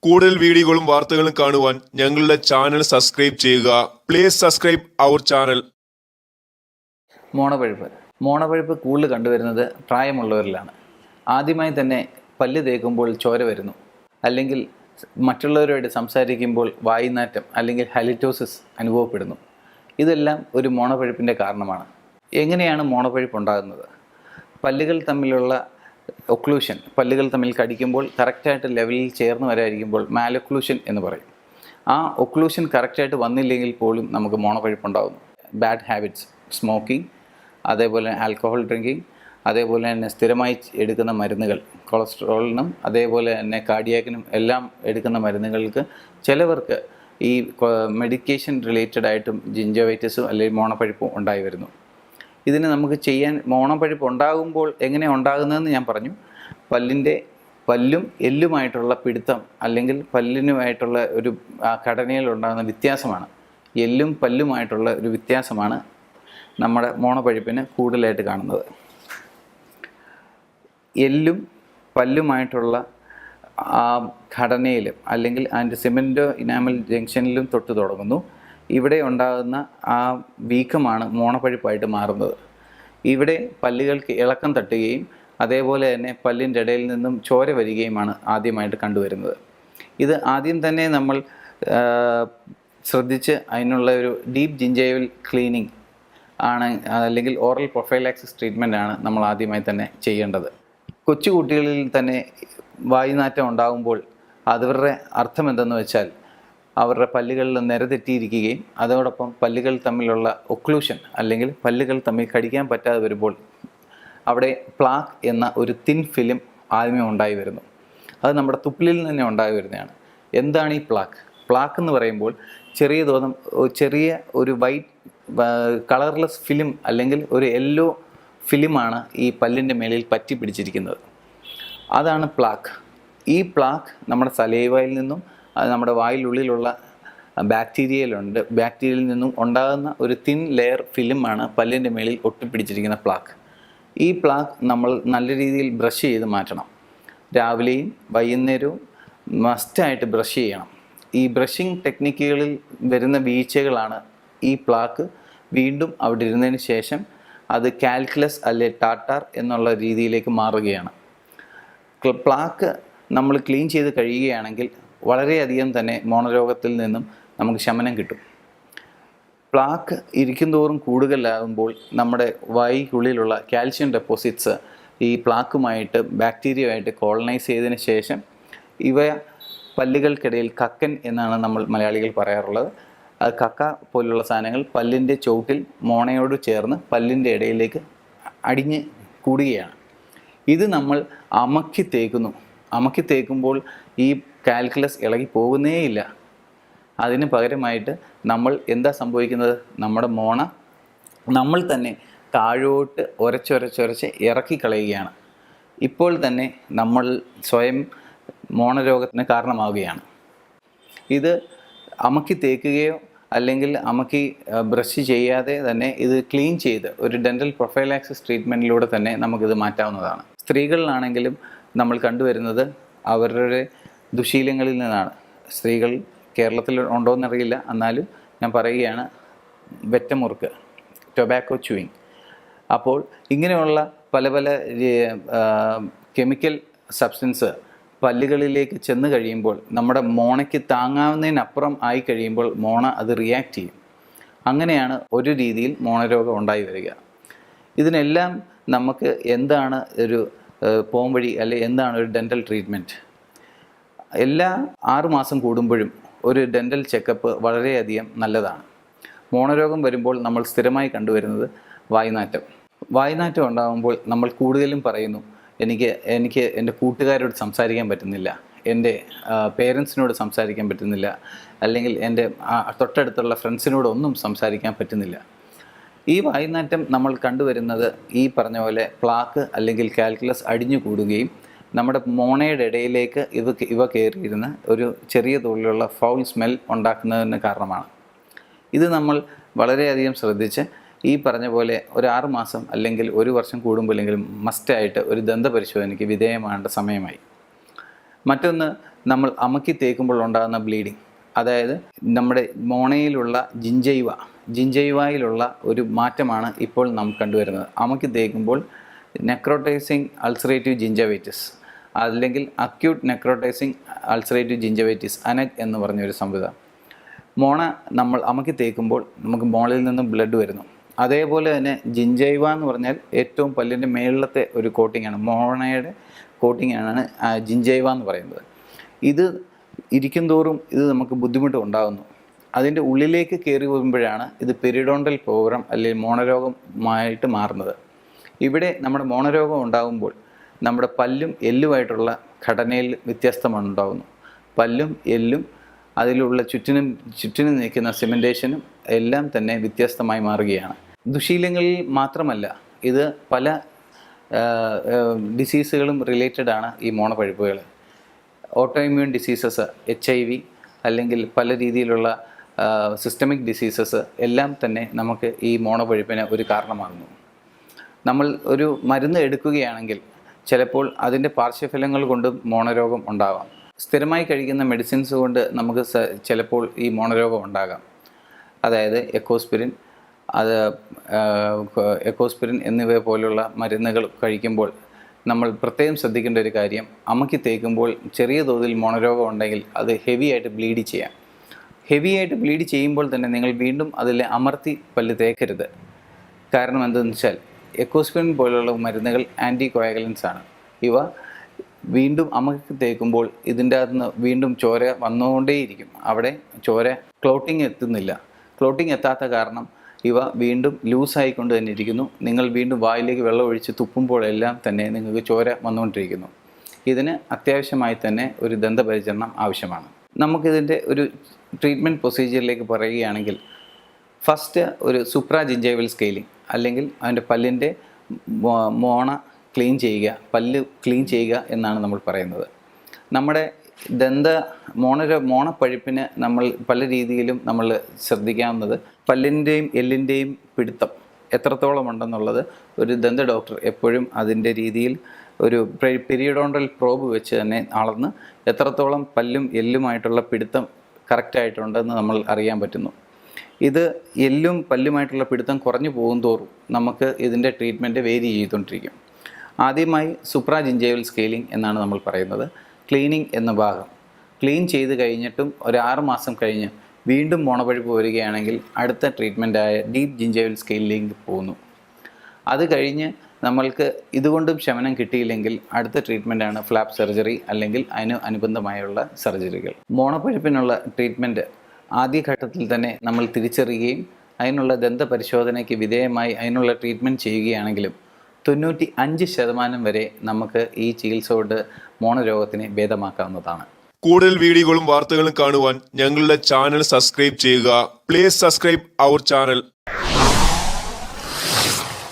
കൂടുതൽ വീഡിയോകളും വാർത്തകളും കാണുവാൻ ഞങ്ങളുടെ ചാനൽ സബ്സ്ക്രൈബ് ചെയ്യുക. Please subscribe our channel. മോണപ്പഴുപ്പ് കൂടുതൽ കണ്ടുവരുന്നത് പ്രായമുള്ളവരിലാണ്. ആദ്യമായി തന്നെ പല്ല് തേക്കുമ്പോൾ ചോര വരുന്നു, അല്ലെങ്കിൽ മറ്റുള്ളവരുമായിട്ട് സംസാരിക്കുമ്പോൾ വായുനാറ്റം അല്ലെങ്കിൽ ഹലിറ്റോസിസ് അനുഭവപ്പെടുന്നു. ഇതെല്ലാം ഒരു മോണപ്പഴുപ്പിൻ്റെ കാരണമാണ്. എങ്ങനെയാണ് മോണപ്പഴുപ്പ് ഉണ്ടാകുന്നത്? പല്ലുകൾ തമ്മിലുള്ള ഒക്ലൂഷൻ, പല്ലുകൾ തമ്മിൽ കടിക്കുമ്പോൾ കറക്റ്റായിട്ട് ലെവലിൽ ചേർന്ന് വരാതിരിക്കുമ്പോൾ മാലൊക്ലൂഷൻ എന്ന് പറയും. ആ ഒക്ലൂഷൻ കറക്റ്റായിട്ട് വന്നില്ലെങ്കിൽ പോലും നമുക്ക് മോണപ്പഴുപ്പുണ്ടാകുന്നു. ബാഡ് ഹാബിറ്റ്സ്, സ്മോക്കിംഗ്, അതേപോലെ ആൽക്കഹോൾ ഡ്രിങ്കിങ്, അതേപോലെ തന്നെ സ്ഥിരമായി എടുക്കുന്ന മരുന്നുകൾ, കൊളസ്ട്രോളിനും അതേപോലെ തന്നെ കാർഡിയാക്കിനും എല്ലാം എടുക്കുന്ന മരുന്നുകൾക്ക് ചിലവർക്ക് ഈ മെഡിക്കേഷൻ റിലേറ്റഡ് ആയിട്ടും ജിഞ്ചവൈറ്റിസും അല്ലെങ്കിൽ മോണപ്പഴുപ്പും ഉണ്ടായി വരുന്നു. ഇതിന് നമുക്ക് ചെയ്യാൻ, മോണപ്പഴുപ്പ് ഉണ്ടാകുമ്പോൾ എങ്ങനെ ഉണ്ടാകുന്നതെന്ന് ഞാൻ പറഞ്ഞു. പല്ലും എല്ലുമായിട്ടുള്ള പിടുത്തം അല്ലെങ്കിൽ പല്ലിനുമായിട്ടുള്ള ഒരു ഘടനയിൽ ഉണ്ടാകുന്ന വ്യത്യാസമാണ്, എല്ലും പല്ലുമായിട്ടുള്ള ഒരു വ്യത്യാസമാണ് നമ്മുടെ മോണപ്പഴുപ്പിന് കൂടുതലായിട്ട് കാണുന്നത്. എല്ലും പല്ലുമായിട്ടുള്ള ആ ഘടനയിലും അല്ലെങ്കിൽ അതിൻ്റെ സിമെൻറ്റോ ഇനാമൽ ജംഗ്ഷനിലും തൊട്ട് തുടങ്ങുന്നു. ഇവിടെ ഉണ്ടാകുന്ന ആ വീക്കമാണ് മോണപ്പഴുപ്പായിട്ട് മാറുന്നത്. ഇവിടെ പല്ലുകൾക്ക് ഇളക്കം തട്ടുകയും അതേപോലെ തന്നെ പല്ലിൻ്റെ ഇടയിൽ നിന്നും ചോര വരികയുമാണ് ആദ്യമായിട്ട് കണ്ടുവരുന്നത്. ഇത് ആദ്യം തന്നെ നമ്മൾ ശ്രദ്ധിച്ച് അതിനുള്ള ഒരു ഡീപ്പ് ജിഞ്ചൈവൽ ക്ലീനിങ് ആണ്, അല്ലെങ്കിൽ ഓറൽ പ്രൊഫൈലാക്സിസ് ട്രീറ്റ്മെൻ്റ് ആണ് നമ്മൾ ആദ്യമായി തന്നെ ചെയ്യേണ്ടത്. കൊച്ചുകുട്ടികളിൽ തന്നെ വായുനാറ്റം ഉണ്ടാകുമ്പോൾ അവരുടെ അർത്ഥം എന്തെന്ന് വെച്ചാൽ അവരുടെ പല്ലുകളിൽ നിരതെറ്റിയിരിക്കുകയും അതോടൊപ്പം പല്ലുകൾ തമ്മിലുള്ള ഒക്ലൂഷൻ അല്ലെങ്കിൽ പല്ലുകൾ തമ്മിൽ കടിക്കാൻ പറ്റാതെ വരുമ്പോൾ അവിടെ പ്ലാക്ക് എന്ന ഒരു തിൻ ഫിലിം ആദ്യമേ ഉണ്ടായി വരുന്നു. അത് നമ്മുടെ തുപ്പലിൽ തന്നെ ഉണ്ടായി വരുന്നതാണ്. എന്താണ് ഈ പ്ലാക്ക്? പ്ലാക്ക് എന്ന് പറയുമ്പോൾ ചെറിയ ഒരു വൈറ്റ് കളർലെസ് ഫിലിം അല്ലെങ്കിൽ ഒരു യെല്ലോ ഫിലിമാണ് ഈ പല്ലിൻ്റെ മേലിൽ പറ്റി പിടിച്ചിരിക്കുന്നത്. അതാണ് പ്ലാക്ക്. ഈ പ്ലാക്ക് നമ്മുടെ സലൈവയിൽ നിന്നും നമ്മുടെ വായിലുള്ളിലുള്ള ബാക്ടീരിയയിൽ നിന്നും ഉണ്ടാകുന്ന ഒരു തിൻ ലെയർ ഫിലിമാണ് പല്ലിൻ്റെ മേലിൽ ഒട്ടിപ്പിടിച്ചിരിക്കുന്ന പ്ലാക്ക്. ഈ പ്ലാക്ക് നമ്മൾ നല്ല രീതിയിൽ ബ്രഷ് ചെയ്ത് മാറ്റണം. രാവിലെയും വൈകുന്നേരവും മസ്റ്റായിട്ട് ബ്രഷ് ചെയ്യണം. ഈ ബ്രഷിങ് ടെക്നിക്കുകളിൽ വരുന്ന വീഴ്ചകളാണ് ഈ പ്ലാക്ക് വീണ്ടും അവിടെ ഇരുന്നതിന് ശേഷം അത് കാൽക്കുലസ് അല്ലെ ടാറ്റാർ എന്നുള്ള രീതിയിലേക്ക് മാറുകയാണ്. പ്ലാക്ക് നമ്മൾ ക്ലീൻ ചെയ്ത് കഴിയുകയാണെങ്കിൽ വളരെയധികം തന്നെ മോണരോഗത്തിൽ നിന്നും നമുക്ക് ശമനം കിട്ടും. പ്ലാക്ക് ഇരിക്കുന്തോറും കൂടുതലാകുമ്പോൾ നമ്മുടെ വായ്ക്കുള്ളിലുള്ള കാൽഷ്യം ഡെപ്പോസിറ്റ്സ് ഈ പ്ലാക്കുമായിട്ട് ബാക്ടീരിയയുമായിട്ട് കോളനൈസ് ചെയ്തതിന് ശേഷം ഇവ പല്ലുകൾക്കിടയിൽ കക്കൻ എന്നാണ് നമ്മൾ മലയാളികൾ പറയാറുള്ളത്. അത് കക്ക പോലുള്ള സാധനങ്ങൾ പല്ലിൻ്റെ ചുവട്ടിൽ മോണയോട് ചേർന്ന് പല്ലിൻ്റെ ഇടയിലേക്ക് അടിഞ്ഞ് കൂടുകയാണ്. ഇത് നമ്മൾ അമക്കി തേക്കുമ്പോൾ ഈ കാൽക്കുലസ് ഇളകി പോകുന്നേയില്ല. അതിന് പകരമായിട്ട് നമ്മൾ എന്താ സംഭവിക്കുന്നത്? നമ്മുടെ മോണ നമ്മൾ തന്നെ താഴോട്ട് ഉരച്ചൊരച്ച് ഇറക്കി കളയുകയാണ്. ഇപ്പോൾ തന്നെ നമ്മൾ സ്വയം മോണരോഗത്തിന് കാരണമാവുകയാണ്. ഇത് അമക്കി തേക്കുകയോ അല്ലെങ്കിൽ അമക്കി ബ്രഷ് ചെയ്യാതെ തന്നെ ഇത് ക്ലീൻ ചെയ്ത് ഒരു ഡെൻ്റൽ പ്രൊഫൈലാക്സിസ് ട്രീറ്റ്മെൻറ്റിലൂടെ തന്നെ നമുക്കിത് മാറ്റാവുന്നതാണ്. സ്ത്രീകളിലാണെങ്കിലും നമ്മൾ കണ്ടുവരുന്നത് അവരുടെ ദുശീലങ്ങളിൽ നിന്നാണ്. സ്ത്രീകൾ കേരളത്തിൽ ഉണ്ടോയെന്നറിയില്ല, എന്നാലും ഞാൻ പറയുകയാണ്, വെറ്റമുറുക്ക്, ടൊബാക്കോ ച്യൂയിങ്. അപ്പോൾ ഇങ്ങനെയുള്ള പല കെമിക്കൽ സബ്സ്റ്റൻസ് പല്ലുകളിലേക്ക് ചെന്ന് കഴിയുമ്പോൾ നമ്മുടെ മോണയ്ക്ക് താങ്ങാവുന്നതിനപ്പുറം ആയി കഴിയുമ്പോൾ മോണ അത് റിയാക്ട് ചെയ്യും. അങ്ങനെയാണ് ഒരു രീതിയിൽ മോണരോഗം ഉണ്ടായി വരിക. ഇതിനെല്ലാം നമുക്ക് എന്താണ് ഒരു പോംവഴി, അല്ലെങ്കിൽ എന്താണ് ഒരു ഡെൻ്റൽ ട്രീറ്റ്മെൻറ്റ്? എല്ലാ 6 മാസം കൂടുമ്പോഴും ഒരു ഡെൻ്റൽ ചെക്കപ്പ് വളരെയധികം നല്ലതാണ്. മോണരോഗം വരുമ്പോൾ നമ്മൾ സ്ഥിരമായി കണ്ടുവരുന്നത് വായുനാറ്റം ഉണ്ടാകുമ്പോൾ നമ്മൾ കൂടുതലും പറയുന്നു, എനിക്ക് എൻ്റെ കൂട്ടുകാരോട് സംസാരിക്കാൻ പറ്റുന്നില്ല, എൻ്റെ പേരൻസിനോട് സംസാരിക്കാൻ പറ്റുന്നില്ല, അല്ലെങ്കിൽ എൻ്റെ തൊട്ടടുത്തുള്ള ഫ്രണ്ട്സിനോടൊന്നും സംസാരിക്കാൻ പറ്റുന്നില്ല. ഈ വായുനാറ്റം നമ്മൾ കണ്ടുവരുന്നത് ഈ പറഞ്ഞ പോലെ പ്ലാക്ക് അല്ലെങ്കിൽ കാൽക്കുലസ് അടിഞ്ഞു കൂടുകയും നമ്മുടെ മോണയുടെ ഇടയിലേക്ക് ഇവ കയറിയിരുന്ന് ഒരു ചെറിയ തോതിലുള്ള ഫൗൾ സ്മെൽ ഉണ്ടാക്കുന്നതിന് കാരണമാണ്. ഇത് നമ്മൾ വളരെയധികം ശ്രദ്ധിച്ച് ഈ പറഞ്ഞ പോലെ ഒരു 6 മാസം അല്ലെങ്കിൽ 1 വർഷം കൂടുമ്പോഴെങ്കിലും മസ്റ്റായിട്ട് ഒരു ദന്തപരിശോധനയ്ക്ക് വിധേയമാകേണ്ട സമയമായി. മറ്റൊന്ന്, നമ്മൾ അമക്കി തേക്കുമ്പോൾ ഉണ്ടാകുന്ന ബ്ലീഡിങ്, അതായത് നമ്മുടെ മോണയിലുള്ള ജിഞ്ചൈവയിലുള്ള ഒരു മാറ്റമാണ് ഇപ്പോൾ നാം കണ്ടുവരുന്നത്. അമക്കി തേക്കുമ്പോൾ നെക്രോട്ടൈസിങ് അൾസറേറ്റീവ് ജിഞ്ചവൈറ്റിസ് അല്ലെങ്കിൽ acute necrotising ulcerative gingivitis Anagh എന്ന് പറഞ്ഞൊരു സംവിധാനം. മോണ നമ്മൾ അമക്കി തേക്കുമ്പോൾ നമുക്ക് മോണയിൽ നിന്നും ബ്ലഡ് വരുന്നു. അതേപോലെ തന്നെ ജിഞ്ചൈവ എന്ന് പറഞ്ഞാൽ ഏറ്റവും പല്ലിൻ്റെ മേളിലത്തെ ഒരു കോട്ടിങ്ങാണ്, മോണയുടെ കോട്ടിങ്ങാണ് ജിഞ്ചൈവ എന്ന് പറയുന്നത്. ഇത് ഇരിക്കും തോറും ഇത് നമുക്ക് ബുദ്ധിമുട്ട് അതിൻ്റെ ഉള്ളിലേക്ക് കയറി വരുമ്പോഴാണ് ഇത് പെരിഡോണ്ടൽ പ്രോഗ്രാം അല്ലെങ്കിൽ മോണരോഗമായിട്ട് മാറുന്നത്. ഇവിടെ നമ്മുടെ മോണരോഗം ഉണ്ടാകുമ്പോൾ നമ്മുടെ പല്ലും എല്ലുമായിട്ടുള്ള ഘടനയിൽ വ്യത്യാസമാണ് ഉണ്ടാകുന്നു. പല്ലും എല്ലും അതിലുള്ള ചുറ്റിനും നിൽക്കുന്ന സിമെൻറ്റേഷനും എല്ലാം തന്നെ വ്യത്യസ്തമായി മാറുകയാണ്. ദുശീലങ്ങളിൽ മാത്രമല്ല, ഇത് പല ഡിസീസുകളും റിലേറ്റഡ് ആണ്. ഈ മോണപ്പഴുപ്പുകൾ ഓട്ടോഇമ്മ്യൂൺ ഡിസീസസ്, HIV അല്ലെങ്കിൽ പല രീതിയിലുള്ള സിസ്റ്റമിക് ഡിസീസസ് എല്ലാം തന്നെ നമുക്ക് ഈ മോണപ്പഴുപ്പിന് ഒരു കാരണമാകുന്നു. നമ്മൾ ഒരു മരുന്ന് എടുക്കുകയാണെങ്കിൽ ചിലപ്പോൾ അതിൻ്റെ പാർശ്വഫലങ്ങൾ കൊണ്ടും മോണരോഗം ഉണ്ടാകാം. സ്ഥിരമായി കഴിക്കുന്ന മെഡിസിൻസ് കൊണ്ട് നമുക്ക് ചിലപ്പോൾ ഈ മോണരോഗം ഉണ്ടാകാം. അതായത് എക്കോസ്പിരിൻ എന്നിവ പോലുള്ള മരുന്നുകൾ കഴിക്കുമ്പോൾ നമ്മൾ പ്രത്യേകം ശ്രദ്ധിക്കേണ്ട ഒരു കാര്യം, അമക്കി തേക്കുമ്പോൾ ചെറിയ തോതിൽ മോണരോഗം ഉണ്ടെങ്കിൽ അത് ഹെവി ആയിട്ട് ബ്ലീഡ് ചെയ്യുമ്പോൾ തന്നെ നിങ്ങൾ വീണ്ടും അതിൽ അമർത്തി പല്ല് തേക്കരുത്. കാരണം എന്തെന്ന് വെച്ചാൽ എക്കോസ്പിരിൻ പോലുള്ള മരുന്നുകൾ ആൻറ്റി കോയാഗുലൻസ് ആണ്. ഇവ വീണ്ടും അമക്കി തേക്കുമ്പോൾ ഇതിൻ്റെ അകത്തുനിന്ന് വീണ്ടും ചോര വന്നുകൊണ്ടേയിരിക്കും. അവിടെ ചോര ക്ലോട്ടിങ് എത്താത്ത കാരണം ഇവ വീണ്ടും ലൂസായിക്കൊണ്ട് തന്നെ ഇരിക്കുന്നു. നിങ്ങൾ വീണ്ടും വായിലേക്ക് വെള്ളം ഒഴിച്ച് തുപ്പുമ്പോഴെല്ലാം തന്നെ നിങ്ങൾക്ക് ചോര വന്നുകൊണ്ടിരിക്കുന്നു. ഇതിന് അത്യാവശ്യമായി തന്നെ ഒരു ദന്തപരിചരണം ആവശ്യമാണ്. നമുക്കിതിൻ്റെ ഒരു ട്രീറ്റ്മെൻറ്റ് പ്രൊസീജിയറിലേക്ക് പറയുകയാണെങ്കിൽ, ഫസ്റ്റ് ഒരു സുപ്രാ ജിഞ്ചൈവൽ സ്കെയിലിംഗ് അല്ലെങ്കിൽ അതിൻ്റെ പല്ലിൻ്റെ പല്ല് ക്ലീൻ ചെയ്യുക എന്നാണ് നമ്മൾ പറയുന്നത്. നമ്മുടെ മോണപ്പഴുപ്പിന് നമ്മൾ പല രീതിയിലും നമ്മൾ ശ്രദ്ധിക്കാവുന്നത്, പല്ലിൻ്റെയും എല്ലിൻ്റെയും പിടുത്തം എത്രത്തോളം ഉണ്ടെന്നുള്ളത് ഒരു ദന്ത ഡോക്ടർ എപ്പോഴും അതിൻ്റെ രീതിയിൽ ഒരു പെരിയോഡോണ്ടൽ പ്രോബ് വെച്ച് തന്നെ അളന്ന് എത്രത്തോളം പല്ലും എല്ലുമായിട്ടുള്ള പിടുത്തം കറക്റ്റായിട്ടുണ്ടെന്ന് നമ്മൾ അറിയാൻ പറ്റുന്നു. ഇത് എല്ലും പല്ലുമായിട്ടുള്ള പിടുത്തം കുറഞ്ഞു പോകും തോറും നമുക്ക് ഇതിൻ്റെ ട്രീറ്റ്മെൻറ്റ് വേരി ചെയ്തുകൊണ്ടിരിക്കും. ആദ്യമായി സുപ്രാ ജിഞ്ചൈവൽ സ്കെയിലിംഗ് എന്നാണ് നമ്മൾ പറയുന്നത്. ക്ലീനിങ് എന്ന ഭാഗം ക്ലീൻ ചെയ്ത് കഴിഞ്ഞിട്ടും ഒരു 6 മാസം കഴിഞ്ഞ് വീണ്ടും മോണപ്പഴുപ്പ് വരികയാണെങ്കിൽ അടുത്ത ട്രീറ്റ്മെൻറ്റായ ഡീപ്പ് ജിഞ്ചൈവൽ സ്കെയിലിംഗ് പോകുന്നു. അത് കഴിഞ്ഞ് നമ്മൾക്ക് ഇതുകൊണ്ടും ശമനം കിട്ടിയില്ലെങ്കിൽ അടുത്ത ട്രീറ്റ്മെൻറ്റാണ് ഫ്ലാപ്പ് സർജറി അല്ലെങ്കിൽ അതിന് അനുബന്ധമായുള്ള സർജറികൾ. മോണപ്പഴുപ്പിനുള്ള ട്രീറ്റ്മെൻറ്റ് ആദ്യഘട്ടത്തിൽ തന്നെ നമ്മൾ തിരിച്ചറിയുകയും അതിനുള്ള ദന്തപരിശോധനയ്ക്ക് വിധേയമായി അതിനുള്ള ട്രീറ്റ്മെൻറ്റ് ചെയ്യുകയാണെങ്കിലും 95% വരെ നമുക്ക് ഈ ചികിത്സ കൊണ്ട് മോണരോഗത്തിനെ ഭേദമാക്കാവുന്നതാണ്. കൂടുതൽ വീഡിയോകളും വാർത്തകളും കാണുവാൻ ഞങ്ങളുടെ ചാനൽ സബ്സ്ക്രൈബ് ചെയ്യുക. Please subscribe our channel.